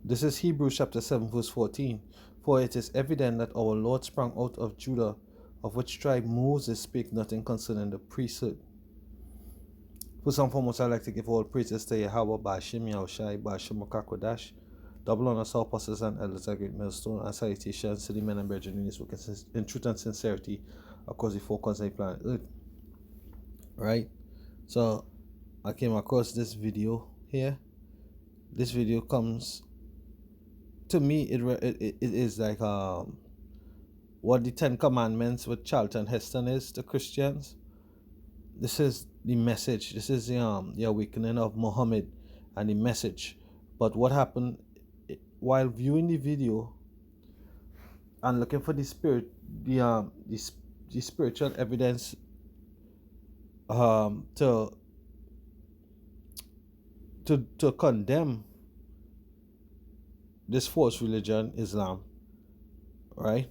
This is Hebrews chapter 7, verse 14. For it is evident that our Lord sprang out of Judah, of which tribe Moses spake nothing concerning the priesthood. First and foremost, I'd like to give all praises to Yahweh, Ba'ashim Yahushai, Ba'ashim Makakodash, double honor to apostles and elders at Great Millstone, and salutations to the men and brethren in this work in truth and sincerity, across the four corners of the planet Earth. Right? So, I came across this video here. This video comes, to me, it is like what the Ten Commandments with Charlton Heston is to Christians. This is the message. This is the awakening of Muhammad and the message. But what happened while viewing the video and looking for the spiritual evidence to condemn this false religion, Islam, right?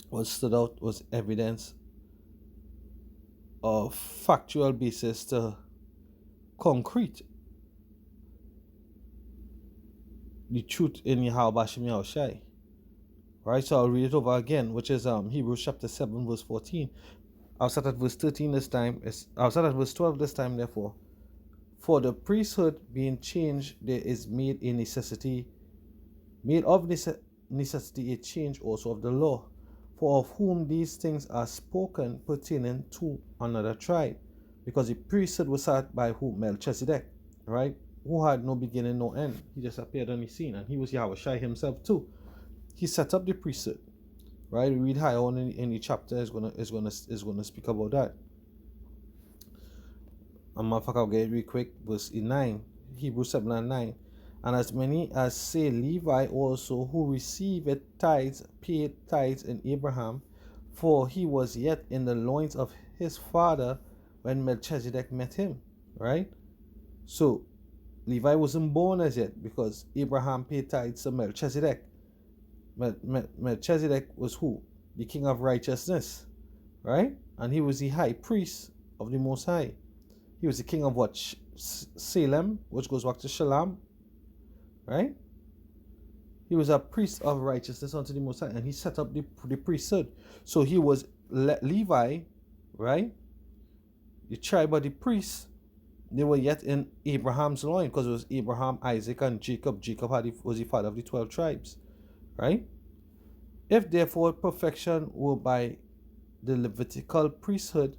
What stood out was evidence of factual basis to concrete the truth in Yahweh Bashim Yahushai. Right, so I'll read it over again, which is Hebrews chapter 7, verse 14. I'll start at verse 13 this time. I'll start at verse 12 this time, therefore. For the priesthood being changed, there is made of necessity a change also of the law. For of whom these things are spoken pertaining to another tribe. Because the priesthood was set by who? Melchizedek, right? Who had no beginning, no end. He just appeared on the scene, and he was Yahushai himself too. He set up the priesthood, right? We read higher on in the chapter is gonna speak about that. And I'll get it real quick. Verse 9, Hebrews 7 and 9. And as many as say Levi also, who received tithes, paid tithes in Abraham, for he was yet in the loins of his father when Melchizedek met him, right? So Levi wasn't born as yet because Abraham paid tithes to Melchizedek. Melchizedek was who? The king of righteousness, right? And he was the high priest of the Most High. He was the king of what? Salem, which goes back to Shalom, right? He was a priest of righteousness unto the Most High, and he set up the priesthood. So he was Levi, right? The tribe of the priests. They were yet in Abraham's loin, because it was Abraham, Isaac, and Jacob. Jacob was the father of the 12 tribes, right? If therefore perfection were by the Levitical priesthood,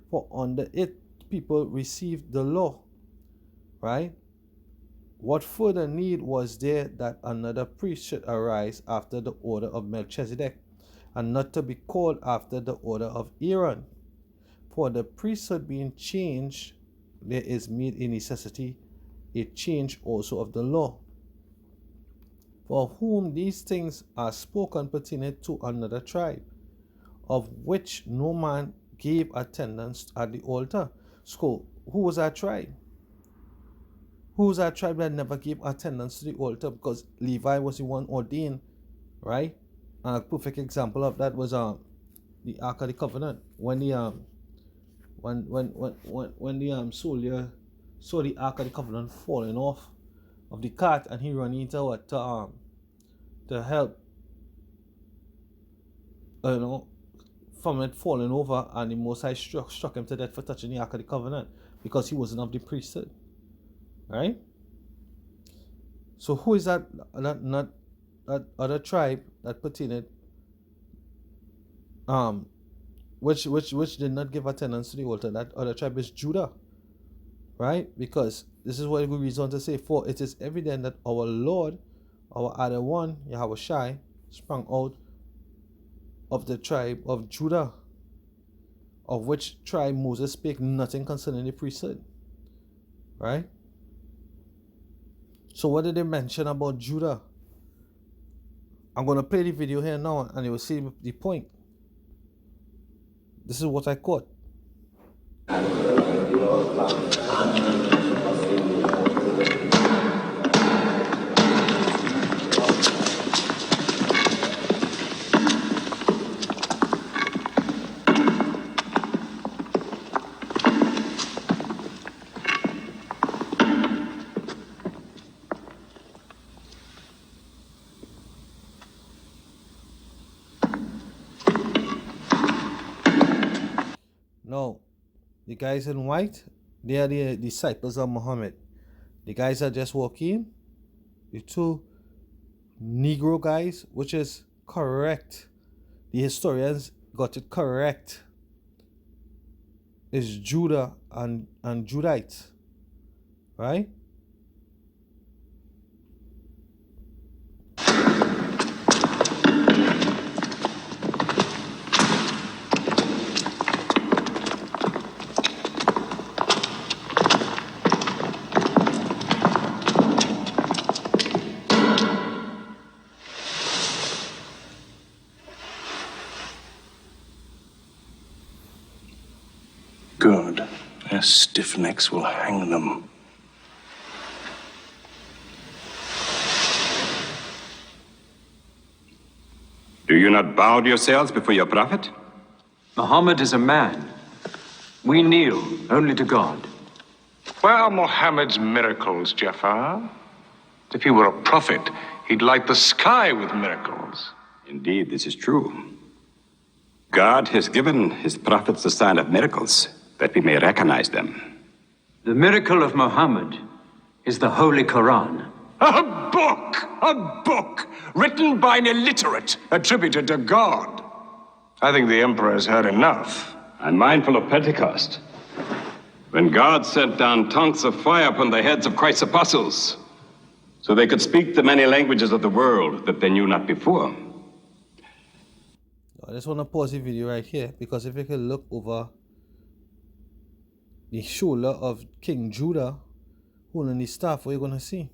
for under it people received the law, right? What further need was there that another priest should arise after the order of Melchizedek, and not to be called after the order of Aaron? For the priesthood being changed, there is made a necessity a change also of the law. For whom these things are spoken pertaining to another tribe, of which no man gave attendance at the altar. So, who was that tribe? Who was that tribe that never gave attendance to the altar? Because Levi was the one ordained, right? And a perfect example of that was the Ark of the Covenant. When the soldier saw the Ark of the Covenant falling off of the cart, and he ran into what to help, from it falling over, and the Most High struck him to death for touching the Ark of the Covenant because he wasn't of the priesthood, right? So who is that other tribe that pertained, which did not give attendance to the altar? That other tribe is Judah, right? Because this is what we reason to say, for it is evident that our Lord, our other one, Yahushai, sprang out of the tribe of Judah, of which tribe Moses spake nothing concerning the priesthood, right? So what did they mention about Judah? I'm going to play the video here now, and you will see the point. This is what I caught. The guys in white, they are the disciples of Muhammad. The guys that just walk in, the two Negro guys, which is correct. The historians got it correct. Is Judah and Judites, right? Good. Their stiff necks will hang them. Do you not bow yourselves before your prophet? Muhammad is a man. We kneel only to God. Where are Muhammad's miracles, Jafar? If he were a prophet, he'd light the sky with miracles. Indeed, this is true. God has given his prophets the sign of miracles, that we may recognize them. The miracle of Muhammad is the Holy Quran. A book! A book! Written by an illiterate, attributed to God. I think the Emperor has heard enough. I'm mindful of Pentecost, when God sent down tongues of fire upon the heads of Christ's apostles, so they could speak the many languages of the world that they knew not before. I just want to pause the video right here, because if you can look over the shoulder of King Judah holding the staff, what are you going to see?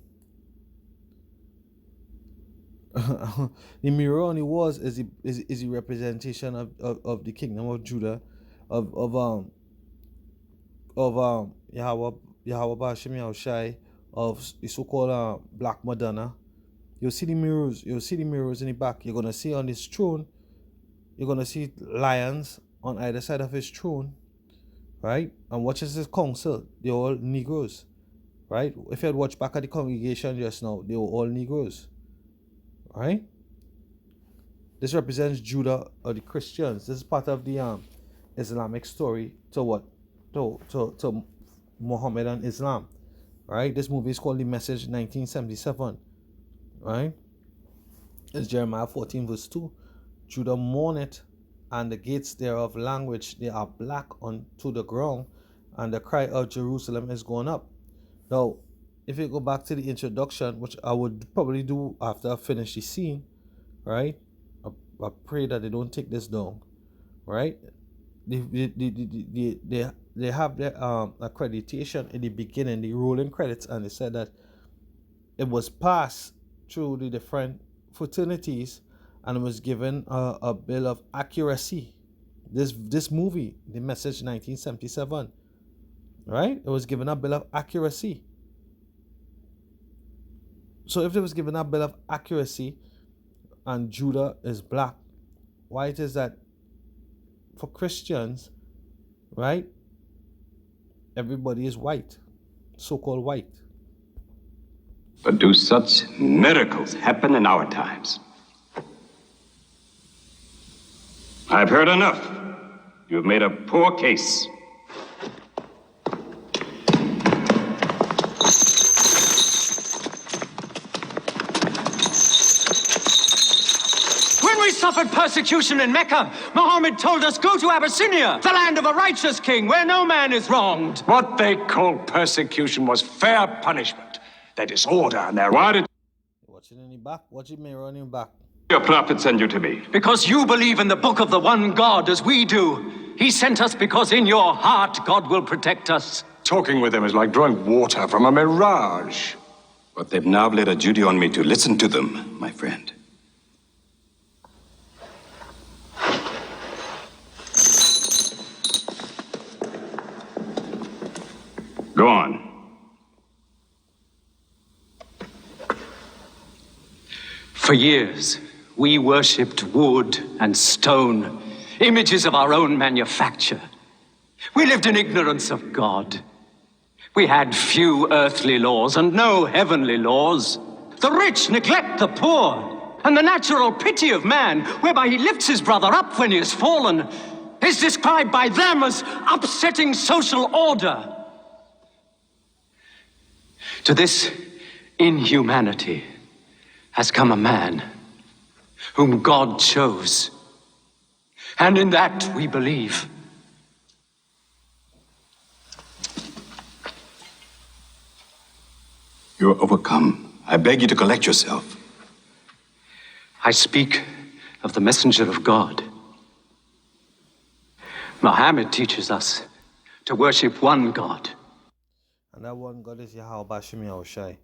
The mirror on the walls is the representation of the kingdom of Judah, of Yahweh Bashim Yahushai, of the so-called Black Madonna. You'll see the mirrors. You'll see the mirrors in the back. You're gonna see on this throne. You're gonna see lions on either side of his throne, right? And watch his council. They're all Negroes, right? If you had watched back at the congregation just now, they were all Negroes. Right? This represents Judah or the Christians. This is part of the Islamic story to what? To Muhammad and Islam. Right? This movie is called The Message 1977. Right? It's Jeremiah 14 verse 2. Judah mourneth, and the gates thereof language, they are black unto the ground, and the cry of Jerusalem is going up. Now, if you go back to the introduction, which I would probably do after I finish the scene, right? I pray that they don't take this down, right? They have their accreditation in the beginning, the rolling credits, and they said that it was passed through the different fraternities and it was given a bill of accuracy. This movie, The Message 1977, right? It was given a bill of accuracy. So if it was given a bill of accuracy and Judah is black, why it is that for Christians, right, everybody is white, so-called white. But do such miracles happen in our times? I've heard enough. You've made a poor case. Suffered persecution in Mecca, Muhammad told us, go to Abyssinia, the land of a righteous king where no man is wronged. What they called persecution was fair punishment. Their disorder and their... Why did... Watch it in the back. Watch it mirror in the back. Your prophet sent you to me. Because you believe in the book of the one God as we do. He sent us because in your heart God will protect us. Talking with them is like drawing water from a mirage. But they've now laid a duty on me to listen to them, my friend. Go on. For years, we worshipped wood and stone, images of our own manufacture. We lived in ignorance of God. We had few earthly laws and no heavenly laws. The rich neglect the poor, and the natural pity of man, whereby he lifts his brother up when he has fallen, is described by them as upsetting social order. To this inhumanity has come a man whom God chose. And in that we believe. You are overcome. I beg you to collect yourself. I speak of the messenger of God. Muhammad teaches us to worship one God. And that one God is Yahweh Bashim Yahushai.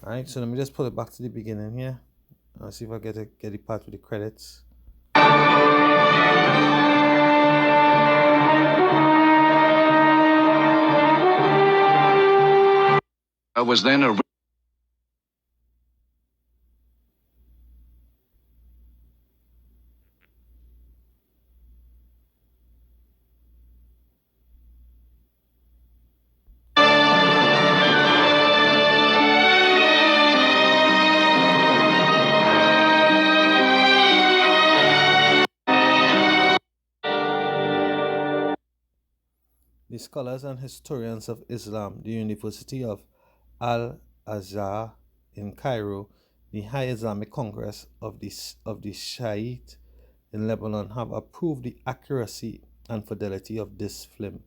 Alright, so let me just pull it back to the beginning here. I'll see if I get the part with the credits. I was then a The scholars and historians of Islam, the University of Al-Azhar in Cairo, the High Islamic Congress of the Shiite in Lebanon have approved the accuracy and fidelity of this film.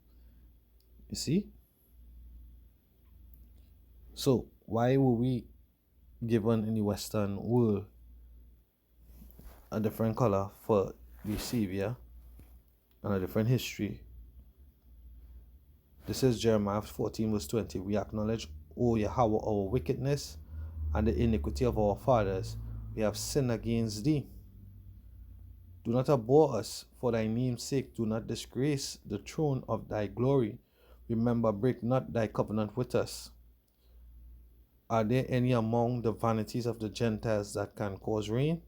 You see? So, why were we given in the Western world a different color for the Savior and a different history? This is Jeremiah 14 verse 20. We acknowledge, O Yahweh, our wickedness and the iniquity of our fathers. We have sinned against thee. Do not abhor us for thy name's sake. Do not disgrace the throne of thy glory. Remember, break not thy covenant with us. Are there any among the vanities of the Gentiles that can cause rain?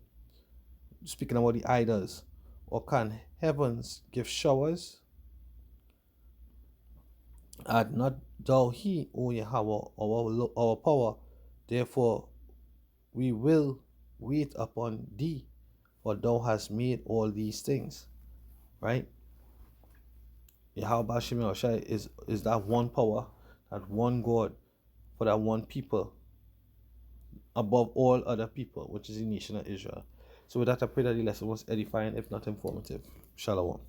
Speaking about the idols. Or can heavens give showers? Art not thou he, O Yahweh, our power? Therefore we will wait upon thee, for thou hast made all these things. Right? Yahweh Bashim Yahushai is that one power, that one God, for that one people, above all other people, which is the nation of Israel. So with that, I pray that the lesson was edifying, if not informative. Shalom.